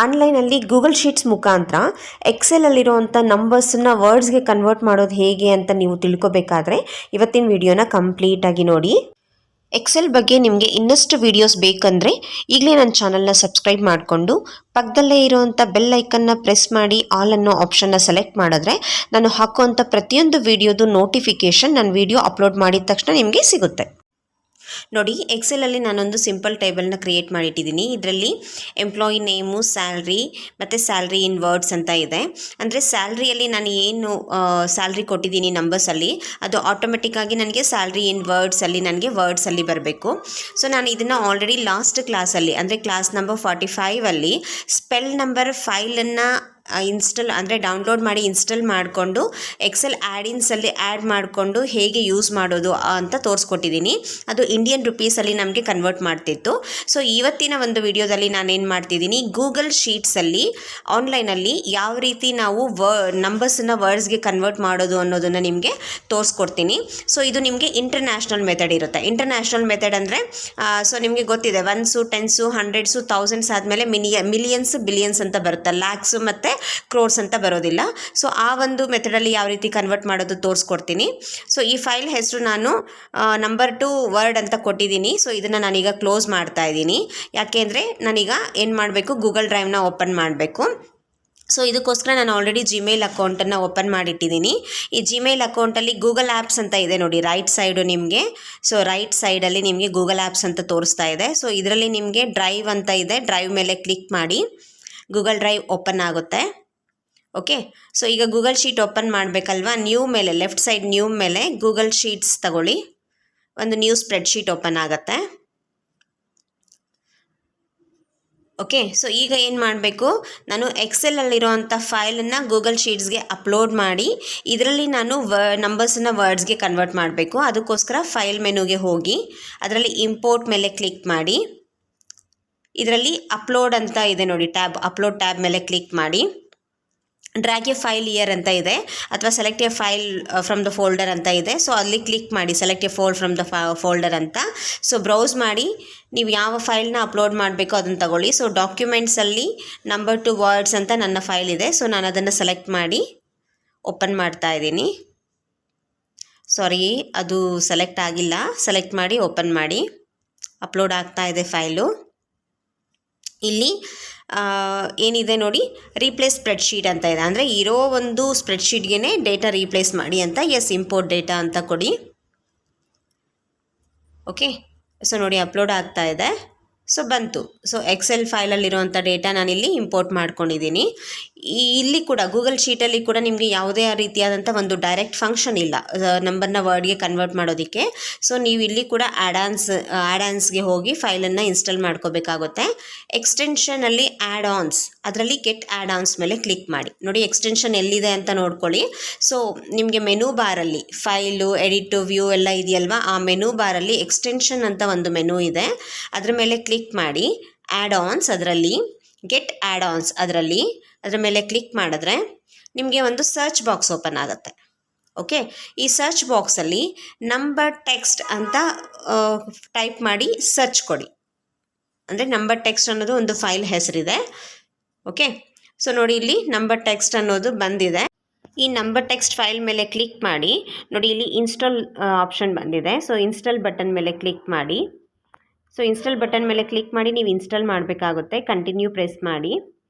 ಆನ್ಲೈನಲ್ಲಿ Google sheets ಮುಖಾಂತರ ಎಕ್ಸೆಲಲ್ಲಿರುವಂಥ ನಂಬರ್ಸನ್ನ ವರ್ಡ್ಸ್ಗೆ convert ಮಾಡೋದು ಹೇಗೆ ಅಂತ ನೀವು ತಿಳ್ಕೊಬೇಕಾದ್ರೆ ಇವತ್ತಿನ ವಿಡಿಯೋನ ಕಂಪ್ಲೀಟಾಗಿ ನೋಡಿ. ಎಕ್ಸೆಲ್ ಬಗ್ಗೆ ನಿಮಗೆ ಇನ್ನಷ್ಟು ವಿಡಿಯೋಸ್ ಬೇಕಂದರೆ ಈಗಲೇ ನನ್ನ ಚಾನಲ್ನ ಸಬ್ಸ್ಕ್ರೈಬ್ ಮಾಡಿಕೊಂಡು ಪಕ್ಕದಲ್ಲೇ ಇರುವಂಥ ಬೆಲ್ ಐಕನ್ನ ಪ್ರೆಸ್ ಮಾಡಿ ಆಲ್ ಅನ್ನೋ ಆಪ್ಷನ್ನ ಸೆಲೆಕ್ಟ್ ಮಾಡಿದ್ರೆ ನಾನು ಹಾಕುವಂಥ ಪ್ರತಿಯೊಂದು ವಿಡಿಯೋದು ನೋಟಿಫಿಕೇಷನ್ ನನ್ನ ವಿಡಿಯೋ ಅಪ್ಲೋಡ್ ಮಾಡಿದ ತಕ್ಷಣ ನಿಮಗೆ ಸಿಗುತ್ತೆ. ನೋಡಿ, ಎಕ್ಸೆಲಲ್ಲಿ ನಾನೊಂದು ಸಿಂಪಲ್ ಟೇಬಲ್ನ ಕ್ರಿಯೇಟ್ ಮಾಡಿಟ್ಟಿದ್ದೀನಿ. ಇದರಲ್ಲಿ ಎಂಪ್ಲಾಯಿ ನೇಮು, ಸ್ಯಾಲ್ರಿ ಮತ್ತು ಸ್ಯಾಲ್ರಿ ಇನ್ ವರ್ಡ್ಸ್ ಅಂತ ಇದೆ. ಅಂದರೆ ಸ್ಯಾಲ್ರಿಯಲ್ಲಿ ನಾನು ಏನು ಸ್ಯಾಲ್ರಿ ಕೊಟ್ಟಿದ್ದೀನಿ ನಂಬರ್ಸಲ್ಲಿ, ಅದು ಆಟೋಮೆಟಿಕ್ಕಾಗಿ ನನಗೆ ಸ್ಯಾಲ್ರಿ ಇನ್ ವರ್ಡ್ಸಲ್ಲಿ ನನಗೆ ವರ್ಡ್ಸಲ್ಲಿ ಬರಬೇಕು. ಸೊ ನಾನು ಇದನ್ನು ಆಲ್ರೆಡಿ ಲಾಸ್ಟ್ ಕ್ಲಾಸಲ್ಲಿ ಅಂದರೆ ಕ್ಲಾಸ್ ನಂಬರ್ 45ಅಲ್ಲಿ ಸ್ಪೆಲ್ ನಂಬರ್ ಫೈಲನ್ನು ಅಂದರೆ ಡೌನ್ಲೋಡ್ ಮಾಡಿ ಇನ್ಸ್ಟಾಲ್ ಮಾಡಿಕೊಂಡು ಎಕ್ಸೆಲ್ ಆ್ಯಡಿನ್ಸಲ್ಲಿ ಆ್ಯಡ್ ಮಾಡಿಕೊಂಡು ಹೇಗೆ ಯೂಸ್ ಮಾಡೋದು ಅಂತ ತೋರಿಸ್ಕೊಟ್ಟಿದ್ದೀನಿ. ಅದು ಇಂಡಿಯನ್ ರುಪೀಸಲ್ಲಿ ನಮಗೆ ಕನ್ವರ್ಟ್ ಮಾಡ್ತಿತ್ತು. ಸೊ ಇವತ್ತಿನ ಒಂದು ವಿಡಿಯೋದಲ್ಲಿ ನಾನೇನು ಮಾಡ್ತಿದ್ದೀನಿ, ಗೂಗಲ್ ಶೀಟ್ಸಲ್ಲಿ ಆನ್ಲೈನಲ್ಲಿ ಯಾವ ರೀತಿ ನಾವು ನಂಬರ್ಸನ್ನು ವರ್ಡ್ಸ್ಗೆ ಕನ್ವರ್ಟ್ ಮಾಡೋದು ಅನ್ನೋದನ್ನು ನಿಮಗೆ ತೋರಿಸ್ಕೊಡ್ತೀನಿ. ಸೊ ಇದು ನಿಮಗೆ ಇಂಟರ್ನ್ಯಾಷನಲ್ ಮೆಥಡ್ ಇರುತ್ತೆ. ಇಂಟರ್ನ್ಯಾಷನಲ್ ಮೆಥಡ್ ಅಂದರೆ ಸೊ ನಿಮಗೆ ಗೊತ್ತಿದೆ, 1s, 10s, 100s, 1000s ಆದಮೇಲೆ ಮಿಲಿಯನ್ಸ್, ಬಿಲಿಯನ್ಸ್ ಅಂತ ಬರುತ್ತೆ. ಲ್ಯಾಕ್ಸು ಮತ್ತು ಕ್ರೋರ್ಸ್ ಅಂತ ಬರೋದಿಲ್ಲ. ಸೊ ಆ ಒಂದು ಮೆಥಡಲ್ಲಿ ಯಾವ ರೀತಿ ಕನ್ವರ್ಟ್ ಮಾಡೋದು ತೋರಿಸ್ಕೊಡ್ತೀನಿ. ಸೊ ಈ ಫೈಲ್ ಹೆಸರು ನಾನು ನಂಬರ್ 2 ವರ್ಡ್ ಅಂತ ಕೊಟ್ಟಿದ್ದೀನಿ. ಸೊ ಇದನ್ನು ನಾನೀಗ ಕ್ಲೋಸ್ ಮಾಡ್ತಾ ಇದ್ದೀನಿ. ಯಾಕೆಂದರೆ ನಾನೀಗ ಏನು ಮಾಡಬೇಕು, ಗೂಗಲ್ ಡ್ರೈವ್ನ ಓಪನ್ ಮಾಡಬೇಕು. ಸೊ ಇದಕ್ಕೋಸ್ಕರ ನಾನು ಆಲ್ರೆಡಿ ಜಿಮೇಲ್ ಅಕೌಂಟನ್ನು ಓಪನ್ ಮಾಡಿಟ್ಟಿದ್ದೀನಿ. ಈ ಜಿಮೇಲ್ ಅಕೌಂಟಲ್ಲಿ ಗೂಗಲ್ ಆ್ಯಪ್ಸ್ ಅಂತ ಇದೆ ನೋಡಿ, ರೈಟ್ ಸೈಡು ನಿಮಗೆ. ಸೊ ರೈಟ್ ಸೈಡಲ್ಲಿ ನಿಮಗೆ ಗೂಗಲ್ ಆ್ಯಪ್ಸ್ ಅಂತ ತೋರಿಸ್ತಾ ಇದೆ. ಸೊ ಇದರಲ್ಲಿ ನಿಮಗೆ ಡ್ರೈವ್ ಅಂತ ಇದೆ. ಡ್ರೈವ್ ಮೇಲೆ ಕ್ಲಿಕ್ ಮಾಡಿ ಗೂಗಲ್ ಡ್ರೈವ್ ಓಪನ್ ಆಗುತ್ತೆ. ಓಕೆ, ಸೊ ಈಗ ಗೂಗಲ್ ಶೀಟ್ ಓಪನ್ ಮಾಡಬೇಕಲ್ವಾ, ನ್ಯೂ ಮೇಲೆ ಲೆಫ್ಟ್ ಸೈಡ್ ನ್ಯೂ ಮೇಲೆ ಗೂಗಲ್ ಶೀಟ್ಸ್ ತಗೊಳ್ಳಿ. ಒಂದು ನ್ಯೂ ಸ್ಪ್ರೆಡ್ಶೀಟ್ ಓಪನ್ ಆಗುತ್ತೆ. ಓಕೆ, ಸೊ ಈಗ ಏನು ಮಾಡಬೇಕು, ನಾನು ಎಕ್ಸೆಲಲ್ಲಿರೋವಂಥ ಫೈಲನ್ನು ಗೂಗಲ್ ಶೀಟ್ಸ್ಗೆ ಅಪ್ಲೋಡ್ ಮಾಡಿ ಇದರಲ್ಲಿ ನಾನು ನಂಬರ್ಸನ್ನು ವರ್ಡ್ಸ್ಗೆ ಕನ್ವರ್ಟ್ ಮಾಡಬೇಕು. ಅದಕ್ಕೋಸ್ಕರ ಫೈಲ್ ಮೆನುಗೆ ಹೋಗಿ ಅದರಲ್ಲಿ ಇಂಪೋರ್ಟ್ ಮೇಲೆ ಕ್ಲಿಕ್ ಮಾಡಿ ಇದರಲ್ಲಿ ಅಪ್ಲೋಡ್ ಅಂತ ಇದೆ ನೋಡಿ, ಟ್ಯಾಬ್, ಅಪ್ಲೋಡ್ ಟ್ಯಾಬ್ ಮೇಲೆ ಕ್ಲಿಕ್ ಮಾಡಿ ಡ್ರ್ಯಾಗ್ ಎ ಫೈಲ್ ಇಯರ್ ಅಂತ ಇದೆ, ಅಥವಾ select A file from the folder ಅಂತ ಇದೆ. ಸೊ ಅಲ್ಲಿ ಕ್ಲಿಕ್ ಮಾಡಿ select A fold from the folder ಅಂತ. ಸೊ ಬ್ರೌಸ್ ಮಾಡಿ ನೀವು ಯಾವ ಫೈಲ್ನ ಅಪ್ಲೋಡ್ ಮಾಡಬೇಕೋ ಅದನ್ನು ತಗೊಳ್ಳಿ. ಸೊ ಡಾಕ್ಯುಮೆಂಟ್ಸಲ್ಲಿ ನಂಬರ್ 2 ವರ್ಡ್ಸ್ ಅಂತ ನನ್ನ ಫೈಲ್ ಇದೆ. ಸೊ ನಾನು ಅದನ್ನು ಸೆಲೆಕ್ಟ್ ಮಾಡಿ ಓಪನ್ ಮಾಡ್ತಾ ಇದ್ದೀನಿ. ಸಾರಿ, ಅದು ಸೆಲೆಕ್ಟ್ ಆಗಿಲ್ಲ. ಸೆಲೆಕ್ಟ್ ಮಾಡಿ ಓಪನ್ ಮಾಡಿ. ಅಪ್ಲೋಡ್ ಆಗ್ತಾ ಇದೆ ಫೈಲು. ಇಲ್ಲಿ ಏನಿದೆ ನೋಡಿ, ರೀಪ್ಲೇಸ್ ಸ್ಪ್ರೆಡ್ಶೀಟ್ ಅಂತ ಇದೆ. ಅಂದರೆ ಇರೋ ಒಂದು ಸ್ಪ್ರೆಡ್ಶೀಟ್ಗೆ ಡೇಟಾ ರೀಪ್ಲೇಸ್ ಮಾಡಿ ಅಂತ. ಎಸ್, ಇಂಪೋರ್ಟ್ ಡೇಟಾ ಅಂತ ಕೊಡಿ. ಓಕೆ, ಸೊ ನೋಡಿ ಅಪ್ಲೋಡ್ ಆಗ್ತಾ ಇದೆ. ಸೊ ಬಂತು. ಸೊ ಎಕ್ಸೆಲ್ ಫೈಲಲ್ಲಿರುವಂಥ ಡೇಟಾ ನಾನಿಲ್ಲಿ ಇಂಪೋರ್ಟ್ ಮಾಡ್ಕೊಂಡಿದ್ದೀನಿ. ಇಲ್ಲಿ ಕೂಡ ಗೂಗಲ್ ಶೀಟಲ್ಲಿ ಕೂಡ ನಿಮಗೆ ಯಾವುದೇ ರೀತಿಯಾದಂಥ ಒಂದು ಡೈರೆಕ್ಟ್ ಫಂಕ್ಷನ್ ಇಲ್ಲ ನಂಬರ್ನ ವರ್ಡ್ಗೆ ಕನ್ವರ್ಟ್ ಮಾಡೋದಕ್ಕೆ. ಸೊ ನೀವು ಇಲ್ಲಿ ಕೂಡ ಆ್ಯಡ್-ಆನ್ಸ್ಗೆ ಹೋಗಿ ಫೈಲನ್ನು ಇನ್ಸ್ಟಾಲ್ ಮಾಡ್ಕೋಬೇಕಾಗುತ್ತೆ. ಎಕ್ಸ್ಟೆನ್ಷನಲ್ಲಿ ಆ್ಯಡ್-ಆನ್ಸ್, ಅದರಲ್ಲಿ ಗೆಟ್ ಆ್ಯಡ್-ಆನ್ಸ್ ಮೇಲೆ ಕ್ಲಿಕ್ ಮಾಡಿ. ನೋಡಿ ಎಕ್ಸ್ಟೆನ್ಷನ್ ಎಲ್ಲಿದೆ ಅಂತ ನೋಡ್ಕೊಳ್ಳಿ. ಸೊ ನಿಮಗೆ ಮೆನು ಬಾರಲ್ಲಿ ಫೈಲು, ಎಡಿಟು, ವ್ಯೂ ಎಲ್ಲ ಇದೆಯಲ್ವಾ, ಆ ಮೆನು ಬಾರಲ್ಲಿ ಎಕ್ಸ್ಟೆನ್ಷನ್ ಅಂತ ಒಂದು ಮೆನು ಇದೆ. ಅದರ ಮೇಲೆ ಕ್ಲಿಕ್ ಮಾಡಿ ಆ್ಯಡ್-ಆನ್ಸ್, ಅದರಲ್ಲಿ ಗೆಟ್ ಆ್ಯಡ್-ಆನ್ಸ್, ಅದರ ಮೇಲೆ ಕ್ಲಿಕ್ ಮಾಡಿದ್ರೆ ನಿಮಗೆ ಒಂದು ಸರ್ಚ್ ಬಾಕ್ಸ್ ಓಪನ್ ಆಗುತ್ತೆ. ಓಕೆ, ಈ ಸರ್ಚ್ ಬಾಕ್ಸಲ್ಲಿ ನಂಬರ್ ಟೆಕ್ಸ್ಟ್ ಅಂತ ಟೈಪ್ ಮಾಡಿ ಸರ್ಚ್ ಕೊಡಿ. ಅಂದರೆ ನಂಬರ್ ಟೆಕ್ಸ್ಟ್ ಅನ್ನೋದು ಒಂದು ಫೈಲ್ ಹೆಸರಿದೆ. ಓಕೆ, ಸೊ ನೋಡಿ ಇಲ್ಲಿ ನಂಬರ್ ಟೆಕ್ಸ್ಟ್ ಅನ್ನೋದು ಬಂದಿದೆ. ಈ ನಂಬರ್ ಟೆಕ್ಸ್ಟ್ ಫೈಲ್ ಮೇಲೆ ಕ್ಲಿಕ್ ಮಾಡಿ ನೋಡಿ, ಇಲ್ಲಿ ಇನ್ಸ್ಟಾಲ್ ಆಪ್ಷನ್ ಬಂದಿದೆ. ಸೊ ಇನ್ಸ್ಟಾಲ್ ಬಟನ್ ಮೇಲೆ ಕ್ಲಿಕ್ ಮಾಡಿ. ಸೊ ಇನ್ಸ್ಟಾಲ್ ಬಟನ್ ಮೇಲೆ ಕ್ಲಿಕ್ ಮಾಡಿ ನೀವು ಇನ್ಸ್ಟಾಲ್ ಮಾಡಬೇಕಾಗುತ್ತೆ. ಕಂಟಿನ್ಯೂ ಪ್ರೆಸ್ ಮಾಡಿ.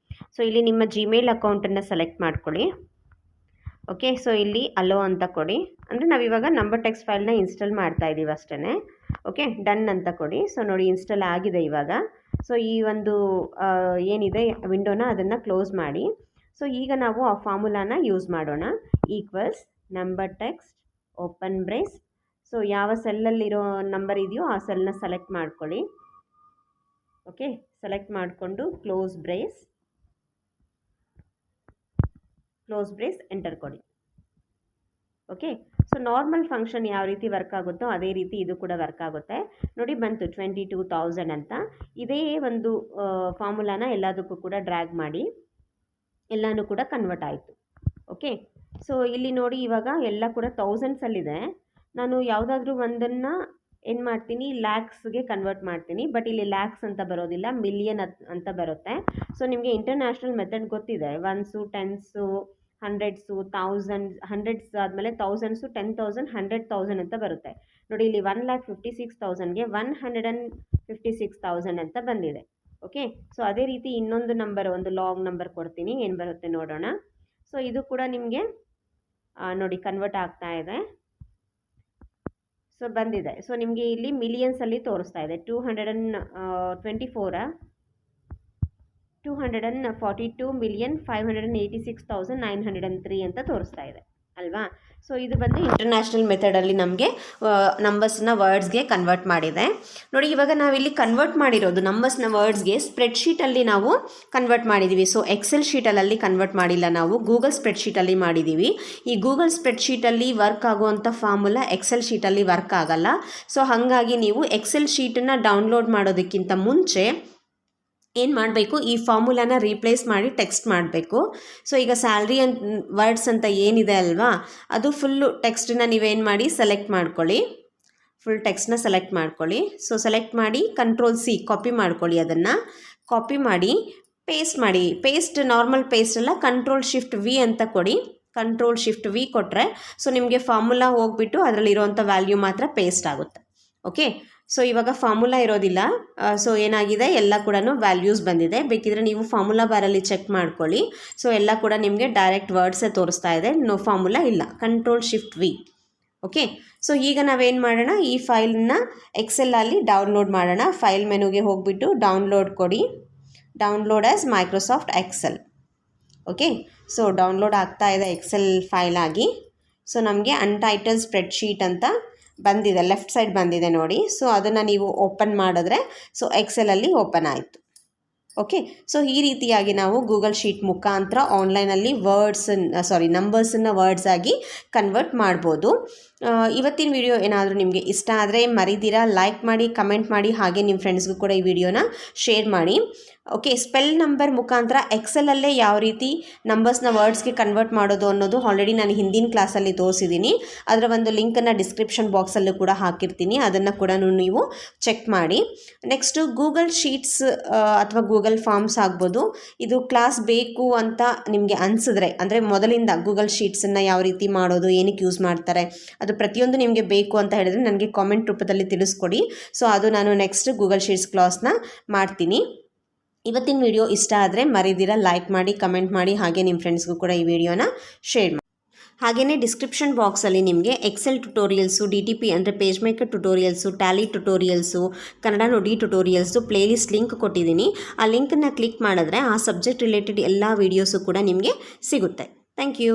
ಸೊ ಇಲ್ಲಿ ನಿಮ್ಮ ಜಿಮೇಲ್ ಅಕೌಂಟನ್ನು ಸೆಲೆಕ್ಟ್ ಮಾಡ್ಕೊಳ್ಳಿ. ಓಕೆ, ಸೊ ಇಲ್ಲಿ ಅಲೋ ಅಂತ ಕೊಡಿ. ಅಂದರೆ ನಾವಿವಾಗ ನಂಬರ್ ಟೆಕ್ಸ್ಟ್ ಫೈಲ್ನ ಇನ್ಸ್ಟಾಲ್ ಮಾಡ್ತಾ ಇದ್ದೀವಿ ಅಷ್ಟೇ. ಓಕೆ, ಡನ್ ಅಂತ ಕೊಡಿ. ಸೊ ನೋಡಿ ಇನ್ಸ್ಟಾಲ್ ಆಗಿದೆ ಇವಾಗ. ಸೊ ಈ ಒಂದು ಏನಿದೆ ವಿಂಡೋನ ಅದನ್ನು ಕ್ಲೋಸ್ ಮಾಡಿ. ಸೊ ಈಗ ನಾವು ಆ ಫಾರ್ಮುಲಾನ ಯೂಸ್ ಮಾಡೋಣ. Equals number text open brace. So ಯಾವ ಸೆಲ್ಲಲ್ಲಿರೋ ನಂಬರ್ ಇದೆಯೋ ಆ ಸೆಲ್ನ ಸೆಲೆಕ್ಟ್ ಮಾಡ್ಕೊಳ್ಳಿ. ಓಕೆ, ಸೆಲೆಕ್ಟ್ ಮಾಡಿಕೊಂಡು ಕ್ಲೋಸ್ ಬ್ರೇಸ್ ಎಂಟರ್ ಕೊಡಿ. ಓಕೆ, ಸೊ ನಾರ್ಮಲ್ ಫಂಕ್ಷನ್ ಯಾವ ರೀತಿ ವರ್ಕ್ ಆಗುತ್ತೋ ಅದೇ ರೀತಿ ಇದು ಕೂಡ ವರ್ಕ್ ಆಗುತ್ತೆ. ನೋಡಿ ಬಂತು 22,000 ಅಂತ. ಇದೇ ಒಂದು ಫಾರ್ಮುಲಾನ ಎಲ್ಲದಕ್ಕೂ ಕೂಡ ಡ್ರ್ಯಾಗ್ ಮಾಡಿ ಎಲ್ಲನೂ ಕೂಡ ಕನ್ವರ್ಟ್ ಆಯಿತು. ಓಕೆ, ಸೊ ಇಲ್ಲಿ ನೋಡಿ ಇವಾಗ ಎಲ್ಲ ಕೂಡ ಥೌಸಂಡ್ಸಲ್ಲಿದೆ. ನಾನು ಯಾವುದಾದ್ರೂ ಒಂದನ್ನು ಏನು ಮಾಡ್ತೀನಿ, ಲ್ಯಾಕ್ಸ್ಗೆ ಕನ್ವರ್ಟ್ ಮಾಡ್ತೀನಿ. ಬಟ್ ಇಲ್ಲಿ ಲ್ಯಾಕ್ಸ್ ಅಂತ ಬರೋದಿಲ್ಲ, ಮಿಲಿಯನ್ ಅಂತ ಬರುತ್ತೆ. ಸೊ ನಿಮಗೆ ಇಂಟರ್ನ್ಯಾಷನಲ್ ಮೆಥಡ್ ಗೊತ್ತಿದೆ, ಒನ್ಸು, ಟೆನ್ಸು, ಹಂಡ್ರೆಡ್ಸು, ಹಂಡ್ರೆಡ್ಸ್ ಆದಮೇಲೆ ಥೌಸಂಡ್ಸು, 10,000, 100,000 ಅಂತ ಬರುತ್ತೆ. ನೋಡಿ ಇಲ್ಲಿ 1,56,000ಗೆ 156,000 ಅಂತ ಬಂದಿದೆ. ಓಕೆ, ಸೊ ಅದೇ ರೀತಿ ಇನ್ನೊಂದು ನಂಬರ್, ಒಂದು ಲಾಂಗ್ ನಂಬರ್ ಕೊಡ್ತೀನಿ, ಏನು ಬರುತ್ತೆ ನೋಡೋಣ. ಸೊ ಇದು ಕೂಡ ನಿಮಗೆ ನೋಡಿ ಕನ್ವರ್ಟ್ ಆಗ್ತಾ ಇದೆ. ಸೊ ಬಂದಿದೆ. ಸೊ ನಿಮಗೆ ಇಲ್ಲಿ ಮಿಲಿಯನ್ಸಲ್ಲಿ ತೋರಿಸ್ತಾ ಇದೆ. 242,586,903 ಅಂತ ತೋರಿಸ್ತಾ ಇದೆ ಅಲ್ವಾ. ಸೊ ಇದು ಬಂದು ಇಂಟರ್ನ್ಯಾಷನಲ್ ಮೆಥಡಲ್ಲಿ ನಮಗೆ ನಂಬರ್ಸ್ನ ವರ್ಡ್ಸ್ಗೆ ಕನ್ವರ್ಟ್ ಮಾಡಿದೆ. ನೋಡಿ ಇವಾಗ ನಾವಿಲ್ಲಿ ಕನ್ವರ್ಟ್ ಮಾಡಿರೋದು ನಂಬರ್ಸ್ನ ವರ್ಡ್ಸ್ಗೆ ಸ್ಪ್ರೆಡ್ಶೀಟಲ್ಲಿ ನಾವು ಕನ್ವರ್ಟ್ ಮಾಡಿದ್ದೀವಿ. ಸೊ ಎಕ್ಸೆಲ್ ಶೀಟಲ್ಲಿ ಕನ್ವರ್ಟ್ ಮಾಡಿಲ್ಲ, ನಾವು ಗೂಗಲ್ ಸ್ಪ್ರೆಡ್ಶೀಟಲ್ಲಿ ಮಾಡಿದ್ದೀವಿ. ಈ ಗೂಗಲ್ ಸ್ಪ್ರೆಡ್ಶೀಟಲ್ಲಿ ವರ್ಕ್ ಆಗುವಂಥ ಫಾರ್ಮುಲಾ ಎಕ್ಸೆಲ್ ಶೀಟಲ್ಲಿ ವರ್ಕ್ ಆಗಲ್ಲ. ಸೊ ಹಾಗಾಗಿ ನೀವು ಎಕ್ಸೆಲ್ ಶೀಟನ್ನು ಡೌನ್ಲೋಡ್ ಮಾಡೋದಕ್ಕಿಂತ ಮುಂಚೆ ಏನು ಮಾಡಬೇಕು, ಈ ಫಾರ್ಮುಲಾನ ರೀಪ್ಲೇಸ್ ಮಾಡಿ ಟೆಕ್ಸ್ಟ್ ಮಾಡಬೇಕು. ಸೊ ಈಗ ಸ್ಯಾಲ್ರಿ ವರ್ಡ್ಸ್ ಅಂತ ಏನಿದೆ ಅಲ್ವಾ, ಅದು ಫುಲ್ಲು ಟೆಕ್ಸ್ಟನ್ನ ನೀವೇನು ಮಾಡಿ ಸೆಲೆಕ್ಟ್ ಮಾಡ್ಕೊಳ್ಳಿ, ಫುಲ್ ಟೆಕ್ಸ್ಟ್ನ ಸೆಲೆಕ್ಟ್ ಮಾಡ್ಕೊಳ್ಳಿ. ಸೊ ಸೆಲೆಕ್ಟ್ ಮಾಡಿ Ctrl+C ಕಾಪಿ ಮಾಡ್ಕೊಳ್ಳಿ, ಅದನ್ನು ಕಾಪಿ ಮಾಡಿ ಪೇಸ್ಟ್ ಮಾಡಿ. ನಾರ್ಮಲ್ ಪೇಸ್ಟ್ ಅಲ್ಲ, Ctrl+Shift+V ಅಂತ ಕೊಡಿ. Ctrl+Shift+V ಕೊಟ್ಟರೆ ಸೊ ನಿಮಗೆ ಫಾರ್ಮುಲಾ ಹೋಗ್ಬಿಟ್ಟು ಅದರಲ್ಲಿರುವಂಥ ವ್ಯಾಲ್ಯೂ ಮಾತ್ರ ಪೇಸ್ಟ್ ಆಗುತ್ತೆ. ಓಕೆ, ಸೊ ಇವಾಗ ಫಾರ್ಮುಲಾ ಇರೋದಿಲ್ಲ. ಸೊ ಏನಾಗಿದೆ, ಎಲ್ಲ ಕೂಡ ವ್ಯಾಲ್ಯೂಸ್ ಬಂದಿದೆ. ಬೇಕಿದ್ರೆ ನೀವು ಫಾರ್ಮುಲಾ ಬಾರಲ್ಲಿ ಚೆಕ್ ಮಾಡ್ಕೊಳ್ಳಿ. ಸೊ ಎಲ್ಲ ಕೂಡ ನಿಮಗೆ ಡೈರೆಕ್ಟ್ ವರ್ಡ್ಸೇ ತೋರಿಸ್ತಾ ಇದೆ, ನೋ ಫಾರ್ಮುಲಾ ಇಲ್ಲ. Ctrl+Shift+V. ಓಕೆ, ಸೊ ಈಗ ನಾವೇನು ಮಾಡೋಣ, ಈ ಫೈಲನ್ನ ಎಕ್ಸೆಲಲ್ಲಿ ಡೌನ್ಲೋಡ್ ಮಾಡೋಣ. ಫೈಲ್ ಮೆನುಗೆ ಹೋಗ್ಬಿಟ್ಟು ಡೌನ್ಲೋಡ್ ಕೊಡಿ, download as Microsoft Excel. Okay, so download ಆಗ್ತಾ ಇದೆ ಎಕ್ಸೆಲ್ ಫೈಲ್ ಆಗಿ. ಸೊ ನಮಗೆ ಅನ್ಟೈಟಲ್ ಸ್ಪ್ರೆಡ್ಶೀಟ್ ಅಂತ ಬಂದಿದೆ, ಲೆಫ್ಟ್ ಸೈಡ್ ಬಂದಿದೆ ನೋಡಿ. ಸೊ ಅದನ್ನು ನೀವು ಓಪನ್ ಮಾಡಿದ್ರೆ ಸೊ ಎಕ್ಸೆಲಲ್ಲಿ ಓಪನ್ ಆಯಿತು. ಓಕೆ, ಸೊ ಈ ರೀತಿಯಾಗಿ ನಾವು ಗೂಗಲ್ ಶೀಟ್ ಮುಖಾಂತರ ಆನ್ಲೈನಲ್ಲಿ ನಂಬರ್ಸನ್ನು ವರ್ಡ್ಸ್ ಆಗಿ ಕನ್ವರ್ಟ್ ಮಾಡ್ಬೋದು. ಇವತ್ತಿನ ವಿಡಿಯೋ ಏನಾದರೂ ನಿಮಗೆ ಇಷ್ಟ ಆದರೆ ಮರಿದಿರಾ ಲೈಕ್ ಮಾಡಿ, ಕಮೆಂಟ್ ಮಾಡಿ, ಹಾಗೆ ನಿಮ್ಮ ಫ್ರೆಂಡ್ಸ್ಗೂ ಕೂಡ ಈ ವಿಡಿಯೋನ ಶೇರ್ ಮಾಡಿ. ಓಕೆ, ಸ್ಪೆಲ್ ನಂಬರ್ ಮುಖಾಂತರ ಎಕ್ಸೆಲಲ್ಲೇ ಯಾವ ರೀತಿ ನಂಬರ್ಸ್ನ ವರ್ಡ್ಸ್ಗೆ ಕನ್ವರ್ಟ್ ಮಾಡೋದು ಅನ್ನೋದು ಆಲ್ರೆಡಿ ನಾನು ಹಿಂದಿನ ಕ್ಲಾಸಲ್ಲಿ ತೋರಿಸಿದ್ದೀನಿ. ಅದರ ಒಂದು ಲಿಂಕನ್ನು ಡಿಸ್ಕ್ರಿಪ್ಷನ್ ಬಾಕ್ಸಲ್ಲೂ ಕೂಡ ಹಾಕಿರ್ತೀನಿ, ಅದನ್ನು ಕೂಡ ನೀವು ಚೆಕ್ ಮಾಡಿ. ನೆಕ್ಸ್ಟು ಗೂಗಲ್ ಶೀಟ್ಸ್ ಅಥವಾ ಗೂಗಲ್ ಫಾರ್ಮ್ಸ್ ಆಗ್ಬೋದು. ಇದು ಕ್ಲಾಸ್ ಬೇಕು ಅಂತ ನಿಮಗೆ ಅನಿಸಿದ್ರೆ, ಅಂದರೆ ಮೊದಲಿಂದ ಗೂಗಲ್ ಶೀಟ್ಸನ್ನು ಯಾವ ರೀತಿ ಮಾಡೋದು, ಏನಕ್ಕೆ ಯೂಸ್ ಮಾಡ್ತಾರೆ, ಅದು ಪ್ರತಿಯೊಂದು ನಿಮಗೆ ಬೇಕು ಅಂತ ಹೇಳಿದ್ರೆ ನನಗೆ ಕಾಮೆಂಟ್ ರೂಪದಲ್ಲಿ ತಿಳಿಸ್ಕೊಡಿ. ಸೊ ಅದು ನಾನು ನೆಕ್ಸ್ಟ್ ಗೂಗಲ್ ಶೀಟ್ಸ್ ಕ್ಲಾಸ್ನ ಮಾಡ್ತೀನಿ. ಇವತ್ತಿನ ವಿಡಿಯೋ ಇಷ್ಟ ಆದರೆ ಮರಿದಿರಾ ಲೈಕ್ ಮಾಡಿ, ಕಮೆಂಟ್ ಮಾಡಿ, ಹಾಗೆ ನಿಮ್ಮ ಫ್ರೆಂಡ್ಸ್ಗೂ ಕೂಡ ಈ ವಿಡಿಯೋನ ಶೇರ್ ಮಾಡಿ. ಹಾಗೆಯೇ ಡಿಸ್ಕ್ರಿಪ್ಷನ್ ಬಾಕ್ಸಲ್ಲಿ ನಿಮಗೆ ಎಕ್ಸೆಲ್ ಟ್ಯುಟೋರಿಯಲ್ಸು, DTP ಅಂದರೆ ಪೇಜ್ ಮೇಕರ್ ಟ್ಯುಟೋರಿಯಲ್ಸು, ಟ್ಯಾಲಿ ಟ್ಯುಟೋರಿಯಲ್ಸು, ಕನ್ನಡ ನುಡಿ ಟ್ಯುಟೋರಿಯಲ್ಸು ಪ್ಲೇಲಿಸ್ಟ್ ಲಿಂಕ್ ಕೊಟ್ಟಿದ್ದೀನಿ. ಆ ಲಿಂಕನ್ನು ಕ್ಲಿಕ್ ಮಾಡಿದ್ರೆ ಆ ಸಬ್ಜೆಕ್ಟ್ ರಿಲೇಟೆಡ್ ಎಲ್ಲ ವೀಡಿಯೋಸು ಕೂಡ ನಿಮಗೆ ಸಿಗುತ್ತೆ. Thank you.